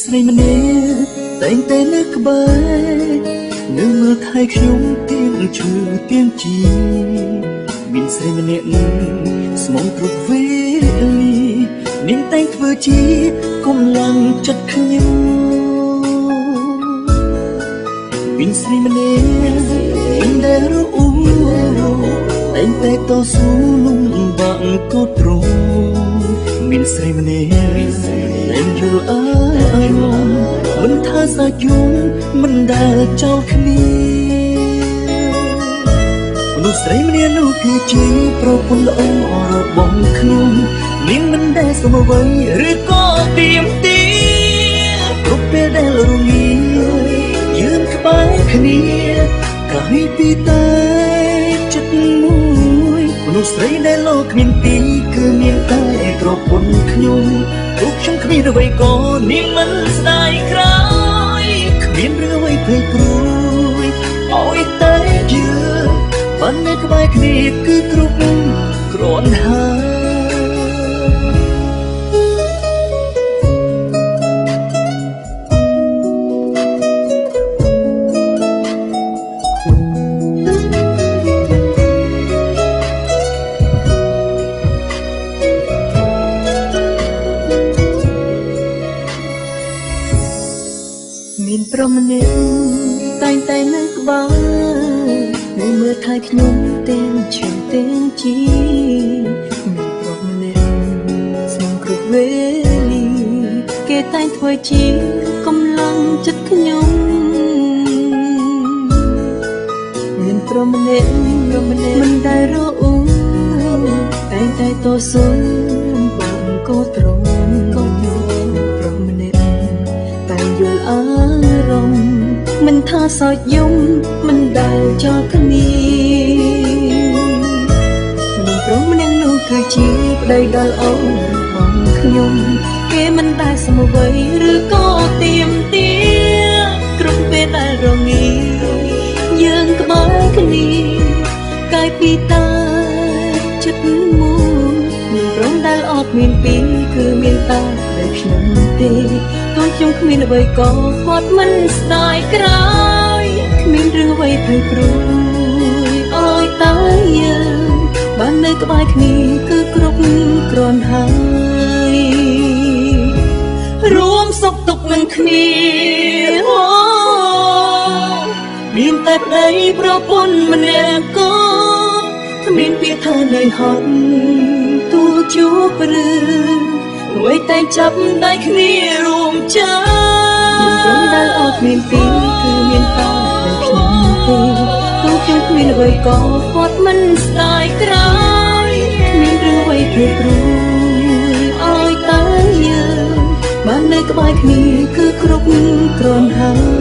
ស្រីម្នាក់តែងតែនៅក្បែរនៅមើលថែខ្ញុំទៀងឈឺទៀងជីមានស្រីម្នាក់ស្មងគ្រប់វេលានាងតែងធ្វើជាកំឡុងចិត្តខ្ញុំមានស្រីម្នាក់មិនដែលរអ៊ូតែងតែតស៊ូលំបាកក៏ទ្រង់មានស្រីម្នាក់តែងយល់អារម្មណ៍មិនថាសាច់យំមិនដែលចោលគ្នាមនុស្សស្រីម្នាក់នោះគឺជាប្រពន្ធល្អរបស់ខ្ញុំនាងមិនដែលសមអ្វីឬក៏ទៀមទាគ្រប់ពេលដែលរងាយើងក្បែរគ្នាកាលពីតែចិត្តមួយមនុស្សស្រីដែលលោកគ្មានពីរគឺមានតែប្រពន្ធខ្ញុំទោះខ្ញុំគ្មានអ្វីក៏នាងមិនស្ដាយក្រោយគ្មានរឿងអ្វីព្រៃព្រួយឲ្យតែយើងបាននៅក្បែរគ្នាគឺគ្រប់គ្រាន់ហើយមានប្រមម្នាក់តែងតែនៅក្បែរនៅមើលថែខ្ញុំទាំងឈឺទាំងជីមានប្រមម្នាក់ស្មងគ្រប់វេលាគេតែងធ្វើជាកំឡុងចិត្តខ្ញុំមានប្រមម្នាក់មិនដែលរអ៊ូតែងតែតស៊ូបានក៏ទ្រង់ក៏ប្រមម្នាក់តែយល់អារម្មណ៍មិនថាសោកយំមិនដែលចោលគ្នាមនុស្សប្រុសម្នាក់នោះគឺជាប្តីដល់អូនរបស់ខ្ញុំគេមិនដែលសមអ្វីឬក៏ទៀមទាគ្រប់ពេលដែលរងាយើងក្បែរគ្នាកាយពីតែចិត្តមួយមានព្រមដែលអត់មានពីរគឺមានតែតែខ្ញុំទេទោះខ្ញុំគ្មានអ្វីក៏គាត់មិនស្ដាយក្រោយគ្មានរឿងអ្វីព្រៃព្រួយឲ្យតែយើងបាននៅក្បែរគ្នាគឺគ្រប់គ្រាន់ហើយរួមសុខទុក្ខនឹងគ្នាមានតែប្តីប្រពន្ធម្នាក់ក៏គ្មានពាក្យថានៅហត់ទូជួបរឿងអ្វីតែចាប់ដៃគ្នារួមចាមានព្រមដែលអត់មានពីរគឺមានតែខ្ញុំទេទោះខ្ញុំគ្មានអ្វីក៏គាត់មិនស្ដាយក្រោយគ្មានរឿងអ្វីព្រៃព្រួយឲ្យតែយើងបាននៅក្បែរគ្នាគឺគ្រប់គ្រាន់ហើយ